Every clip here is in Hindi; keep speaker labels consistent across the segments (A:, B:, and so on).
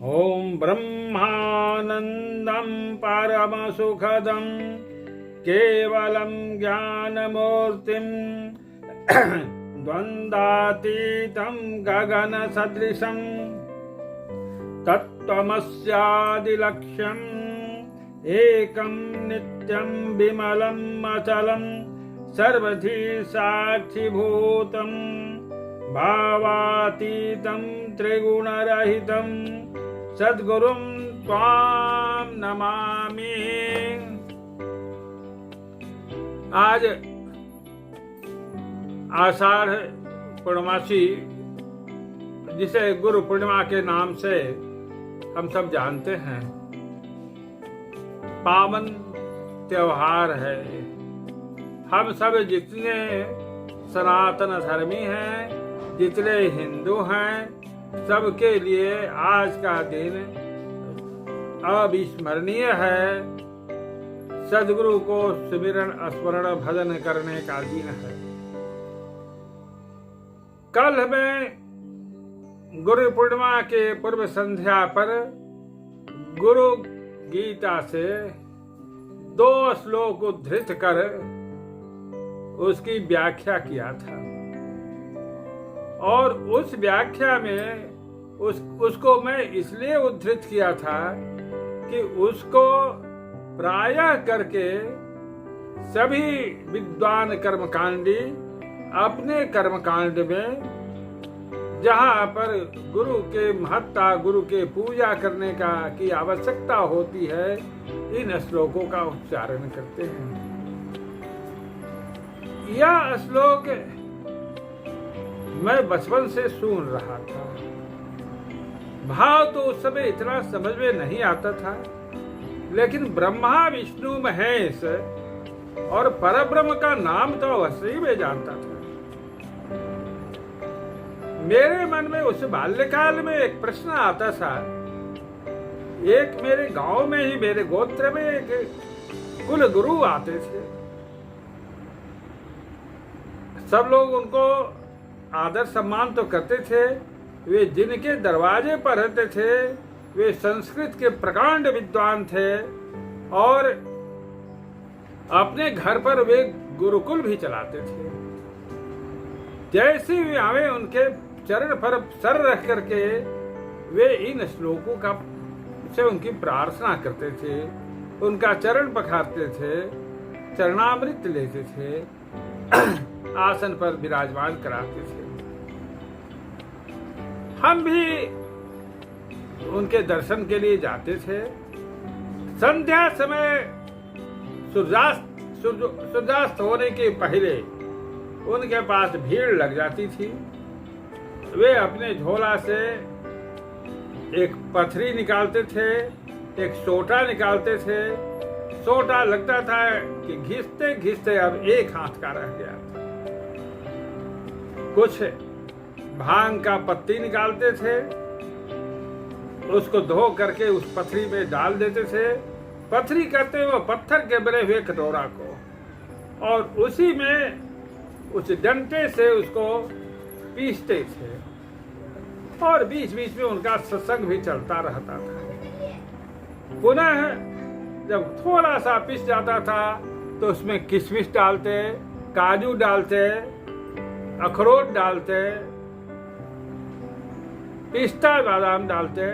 A: ॐ ब्रह्मानन्दं परमसुखदं केवलं ज्ञानमूर्तिं द्वन्द्वातीतं गगनसदृशं तत्त्वमस्यादिलक्ष्यम् एकं नित्यं विमलम् अचलं सर्वधी साक्षिभूतं भावातीतं त्रिगुणरहितं सद्गुरुं त्वां नमामि। आज आषाढ़ पूर्णमासी, जिसे गुरु पूर्णिमा के नाम से हम सब जानते हैं, पावन त्योहार है। हम सब जितने सनातन धर्मी हैं, जितने हिंदू हैं, सबके लिए आज का दिन अविस्मरणीय है। सद्गुरु को स्मरण स्मरण भजन करने का दिन है। कल में गुरु पूर्णिमा के पूर्व संध्या पर गुरु गीता से 2 श्लोक उद्धृत कर उसकी व्याख्या किया था, और उस व्याख्या में उसको मैं इसलिए उद्धृत किया था कि उसको प्रायः करके सभी विद्वान कर्मकांडी अपने कर्मकांड में जहाँ पर गुरु के महत्ता, गुरु के पूजा करने की आवश्यकता होती है, इन श्लोकों का उच्चारण करते हैं। यह श्लोक मैं बचपन से सुन रहा था। भाव तो उस समय इतना समझ में नहीं आता था, लेकिन ब्रह्मा विष्णु महेश और परब्रह्म का नाम तो अवश्य ही मैं जानता था। मेरे मन में उस बाल्यकाल में एक प्रश्न आता था। एक मेरे गांव में ही, मेरे गोत्र में एक कुल गुरु आते थे। सब लोग उनको आदर सम्मान तो करते थे। वे जिनके दरवाजे पर रहते थे, वे संस्कृत के प्रकांड विद्वान थे, और अपने घर पर वे गुरुकुल भी चलाते थे। जैसे वे आवे, उनके चरण पर सर रख करके वे इन श्लोकों का से उनकी प्रार्थना करते थे, उनका चरण पखारते थे, चरणामृत लेते थे, आसन पर विराजमान कराते थे। हम भी उनके दर्शन के लिए जाते थे। संध्या समय सूर्यास्त होने के पहले उनके पास भीड़ लग जाती थी। वे अपने झोला से एक पथरी निकालते थे, एक सोटा निकालते थे। सोटा लगता था कि घिसते घिसते अब एक हाथ का रह गया था। कुछ भांग का पत्ती निकालते थे, उसको धो करके उस पथरी में डाल देते थे। पथरी कहते हैं वो पत्थर के बने हुए कटोरा को, और उसी में उस डंटे से उसको पीसते थे, और बीच बीच में उनका सत्संग भी चलता रहता था। पुनः जब थोड़ा सा पिस जाता था तो उसमें किशमिश डालते, काजू डालते, अखरोट डालते, पिस्ता बादाम डालते,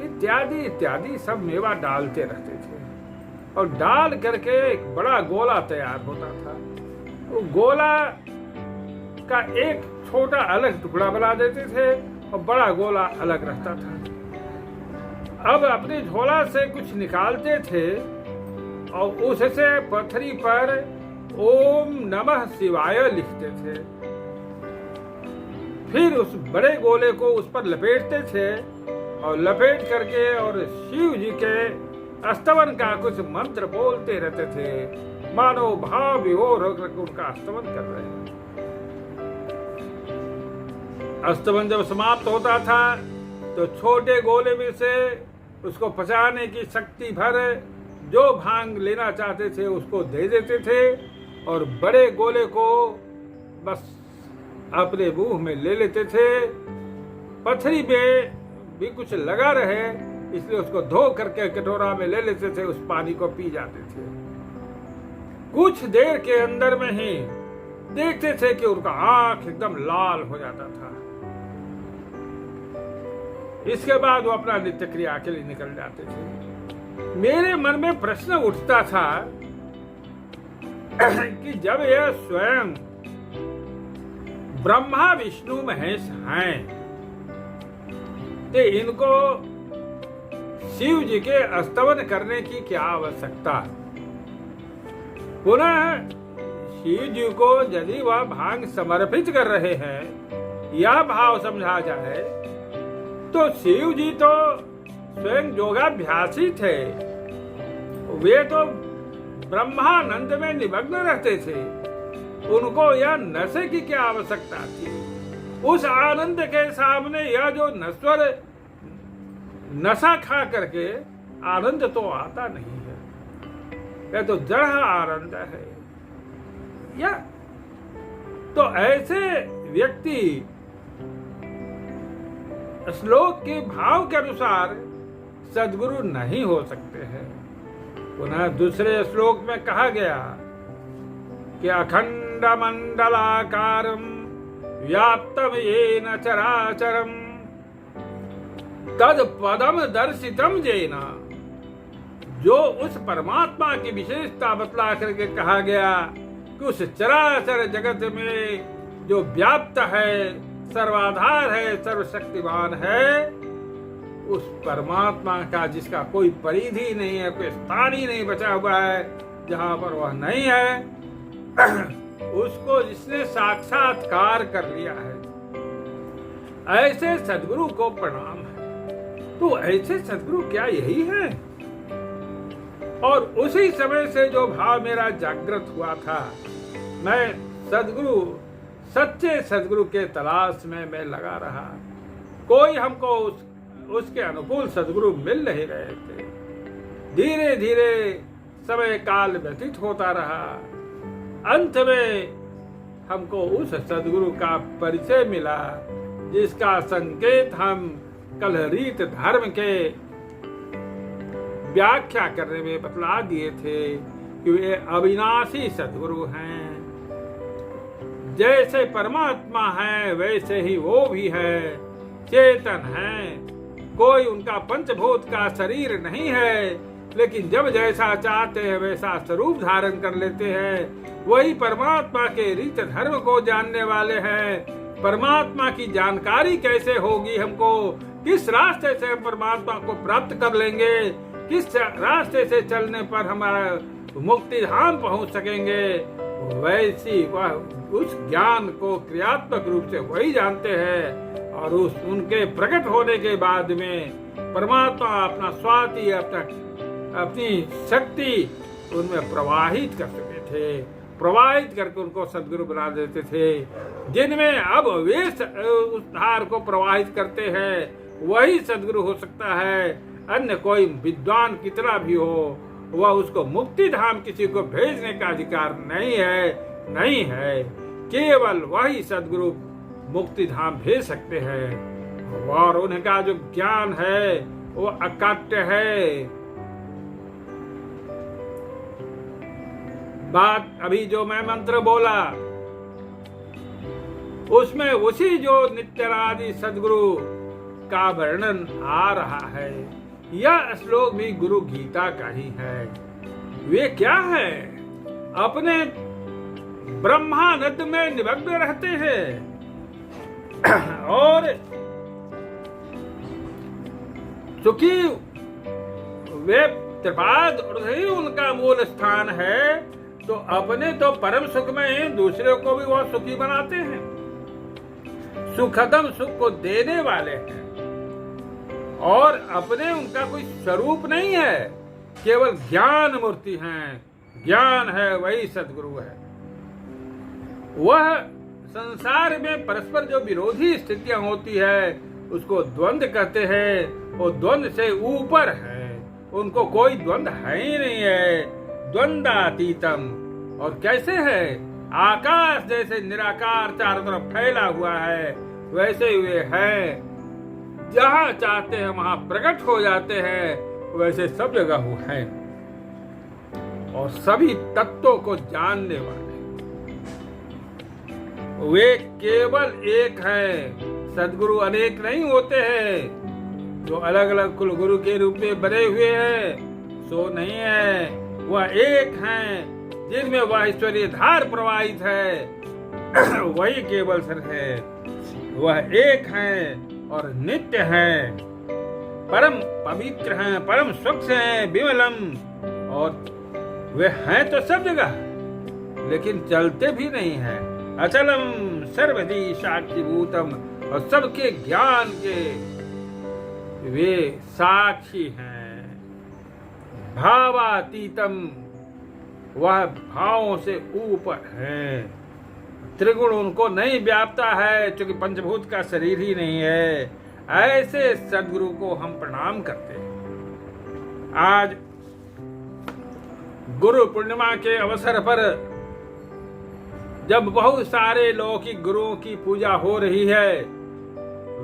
A: इत्यादि इत्यादि सब मेवा डालते रहते थे, और डाल करके एक बड़ा गोला तैयार होता था। वो गोला का एक छोटा अलग टुकड़ा बना देते थे, और बड़ा गोला अलग रहता था। अब अपने झोला से कुछ निकालते थे, और उससे पथरी पर ओम नमः शिवाय लिखते थे। फिर उस बड़े गोले को उस पर लपेटते थे, और लपेट करके और शिव जी के स्तवन का कुछ मंत्र बोलते रहते थे, मानो भाव विभोर होकर उनका स्तवन कर रहे हैं। स्तवन जब समाप्त होता था तो छोटे गोले में से उसको पचाने की शक्ति भर जो भांग लेना चाहते थे उसको दे देते थे, और बड़े गोले को बस अपने मुंह में ले लेते थे। पथरी पे भी कुछ लगा रहे, इसलिए उसको धो करके कटोरा में ले लेते थे, उस पानी को पी जाते थे। कुछ देर के अंदर में ही देखते थे कि उनका आंख एकदम लाल हो जाता था। इसके बाद वो अपना नित्य क्रिया के लिए निकल जाते थे। मेरे मन में प्रश्न उठता था कि जब यह स्वयं ब्रह्मा विष्णु महेश हैं, तो इनको शिव जी के स्तवन करने की क्या आवश्यकता? पुनः शिव जी को यदि वह भांग समर्पित कर रहे हैं, यह भाव समझा जाए तो शिव जी तो स्वयं योगाभ्यासी थे। वे तो ब्रह्मानंद में निमग्न रहते थे, उनको यह नशे की क्या आवश्यकता थी? उस आनंद के सामने यह जो नश्वर नशा खा करके आनंद तो आता नहीं है, यह तो जड़ आनंद है। या तो ऐसे व्यक्ति श्लोक के भाव के अनुसार सद्गुरु नहीं हो सकते हैं। पुनः दूसरे श्लोक में कहा गया कि अखंड मंडलाकारं व्याप्तम येन चराचरम तद पदम दर्शितम जेना। जो उस परमात्मा की विशेषता बतला करके कहा गया कि उस चराचर जगत में जो व्याप्त है, सर्वाधार है, सर्वशक्तिमान है, उस परमात्मा का जिसका कोई परिधि नहीं है, कोई स्थान ही नहीं बचा हुआ है जहां पर वह नहीं है, उसको जिसने साक्षात्कार कर लिया है, ऐसे सद्गुरु को प्रणाम है। तो ऐसे सद्गुरु क्या यही है? और उसी समय से जो भाव मेरा जागृत हुआ था, मैं सद्गुरु, सच्चे सद्गुरु के तलाश में मैं लगा रहा। कोई हमको उसके अनुकूल सद्गुरु मिल नहीं रहे थे। धीरे धीरे समय काल व्यतीत होता रहा। अंत में हमको उस सद्गुरु का परिचय मिला, जिसका संकेत हम कल रीत धर्म के व्याख्या करने में बतला दिए थे कि वे अविनाशी सद्गुरु हैं। जैसे परमात्मा है वैसे ही वो भी है, चेतन है। कोई उनका पंचभूत का शरीर नहीं है, लेकिन जब जैसा चाहते हैं वैसा स्वरूप धारण कर लेते हैं। वही परमात्मा के रीत धर्म को जानने वाले हैं। परमात्मा की जानकारी कैसे होगी हमको, किस रास्ते से हम परमात्मा को प्राप्त कर लेंगे, किस रास्ते से चलने पर हमारा मुक्ति धाम पहुंच सकेंगे, वैसी वह उस ज्ञान को क्रियात्मक रूप से वही जानते हैं। और उस उनके प्रकट होने के बाद में परमात्मा अपना स्वाति, अपनी शक्ति उनमें प्रवाहित कर सकते थे, प्रवाहित करके उनको सद्गुरु बना देते थे। जिनमें अब वे उस धार को प्रवाहित करते हैं वही सद्गुरु हो सकता है। अन्य कोई विद्वान कितना भी हो, वह उसको मुक्ति धाम किसी को भेजने का अधिकार नहीं है। केवल वही सद्गुरु मुक्ति धाम भेज सकते हैं। और उनका जो ज्ञान है वो अकाट्य है। बात अभी जो मैं मंत्र बोला उसमें उसी जो नित्यादि सद्गुरु का वर्णन आ रहा है। यह श्लोक भी गुरु गीता का ही है। वे क्या है? अपने ब्रह्मानंद में निमग्न रहते हैं और चूंकि वे त्रिपाद ही उनका मूल स्थान है, तो अपने तो परम सुख में दूसरे को भी वह सुखी बनाते हैं। सुखदम सुख को देने वाले हैं और अपने उनका कोई स्वरूप नहीं है, केवल ज्ञान मूर्ति हैं। ज्ञान है वही सद्गुरु है। वह संसार में परस्पर जो विरोधी स्थितियां होती है उसको द्वंद्व कहते हैं। वो द्वंद्व से ऊपर है, उनको कोई द्वंद्व है ही नहीं है। द्वंद्वातीतम। और कैसे है? आकाश जैसे निराकार चारों तरफ फैला हुआ है, वैसे हुए है। जहां चाहते हैं वहां प्रकट हो जाते हैं, वैसे सब जगह वो है और सभी तत्वों को जानने वाले वे केवल एक हैं। सदगुरु अनेक नहीं होते हैं। जो अलग अलग कुल गुरु के रूप में बने हुए हैं सो नहीं है, वह एक हैं जिनमें वह ईश्वरीय धार प्रवाहित है। वही केवल सर है। वह एक हैं और नित्य हैं, परम पवित्र हैं, परम स्वच्छ हैं, विमलम। और वे हैं तो सब जगह, लेकिन चलते भी नहीं हैं। अचलम सर्वधि साक्षीभूतम, और सबके ज्ञान के वे साक्षी हैं। भावातीतम, वह भावों से ऊपर है। त्रिगुण उनको नहीं व्यापता है, क्योंकि पंचभूत का शरीर ही नहीं है। ऐसे सदगुरु को हम प्रणाम करते हैं। आज गुरु पूर्णिमा के अवसर पर जब बहुत सारे लौकिक गुरुओं की पूजा हो रही है,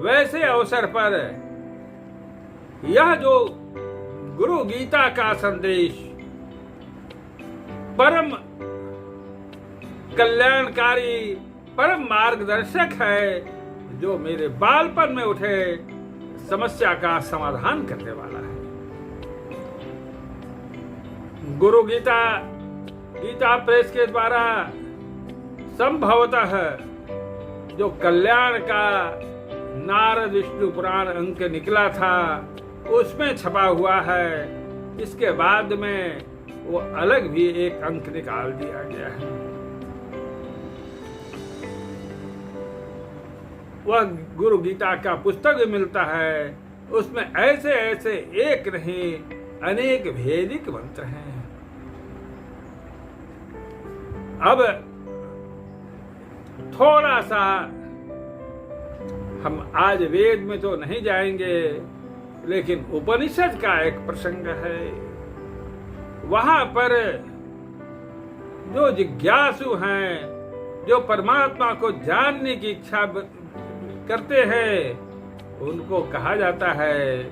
A: वैसे अवसर पर यह जो गुरु गीता का संदेश परम कल्याणकारी, परम मार्गदर्शक है, जो मेरे बालपन में उठे समस्या का समाधान करने वाला है। गुरु गीता प्रेस के द्वारा संभवतः जो कल्याण का नारद विष्णु पुराण अंक निकला था, उसमें छपा हुआ है। इसके बाद में वो अलग भी एक अंक निकाल दिया गया है। वह गुरु गीता का पुस्तक भी मिलता है। उसमें ऐसे ऐसे एक नहीं अनेक भेदिक मंत्र हैं। अब थोड़ा सा हम आज वेद में तो नहीं जाएंगे, लेकिन उपनिषद का एक प्रसंग है। वहां पर जो जिज्ञासु हैं, जो परमात्मा को जानने की इच्छा करते हैं, उनको कहा जाता है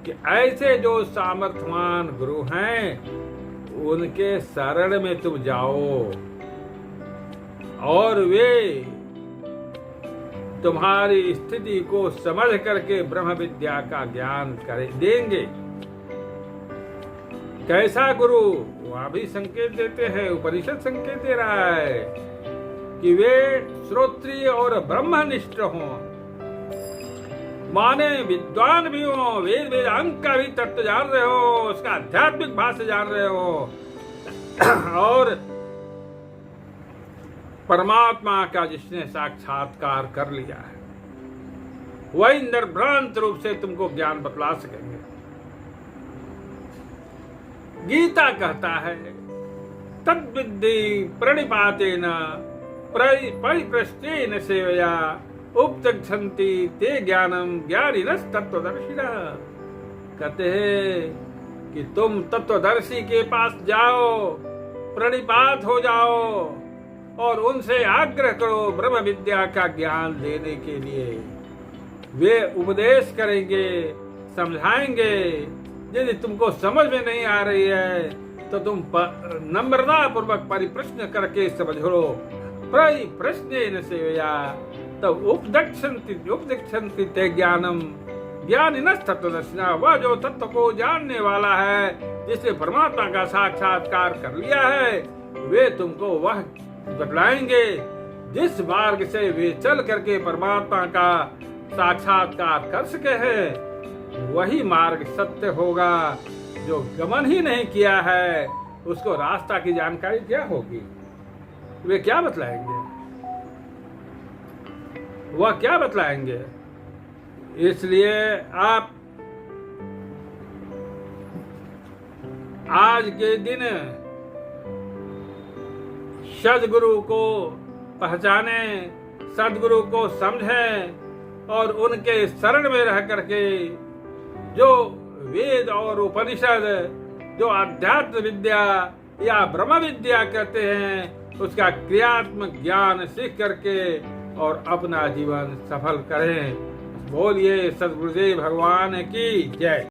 A: कि ऐसे जो सामर्थ्यवान गुरु हैं, उनके शरण में तुम जाओ और वे तुम्हारी स्थिति को समझ करके ब्रह्म विद्या का ज्ञान देंगे। कैसा गुरु? वहां भी संकेत देते हैं, उपनिषद संकेत दे रहा है कि वे श्रोत्रिय और ब्रह्मनिष्ठ हों, माने विद्वान भी हो, वेद वेदांत का भी तत्व जान रहे हो, उसका आध्यात्मिक भाष्य जान रहे हो, और परमात्मा का जिसने साक्षात्कार कर लिया है, वही निर्भ्रांत रूप से तुमको ज्ञान बतला सकेंगे। गीता कहता है तद्विद्धि प्रणिपातेन परिप्रश्नेन सेवया उपतिष्ठन्ति ते ज्ञानम ज्ञानिनस्तत्त्वदर्शिनः। कहते हैं कि तुम तत्वदर्शी के पास जाओ, प्रणिपात हो जाओ और उनसे आग्रह करो ब्रह्म विद्या का ज्ञान देने के लिए। वे उपदेश करेंगे, समझाएंगे। यदि तुमको समझ में नहीं आ रही है तो तुम नम्रता पूर्वक परिप्रश्न करके समझ लो। परिप्रश्नेन सेवया तब उपदिक्षन्ति ते ज्ञानम ज्ञानिनस्तत्त्वदर्शिनः। वह जो तत्व को जानने वाला है, जिसने परमात्मा का साक्षात्कार कर लिया है, वे तुमको वह बतलाएंगे जिस मार्ग से वे चल करके परमात्मा का साक्षात्कार कर सके हैं। वही मार्ग सत्य होगा। जो गमन ही नहीं किया है, उसको रास्ता की जानकारी क्या होगी? वे क्या बतलाएंगे? वह क्या बतलाएंगे? इसलिए आप आज के दिन सदगुरु को पहचाने, सदगुरु को समझें और उनके शरण में रह करके जो वेद और उपनिषद, जो आध्यात्म विद्या या ब्रह्म विद्या कहते हैं, उसका क्रियात्मक ज्ञान सीख करके और अपना जीवन सफल करें। बोलिए सद्गुरुदेव भगवान की जय।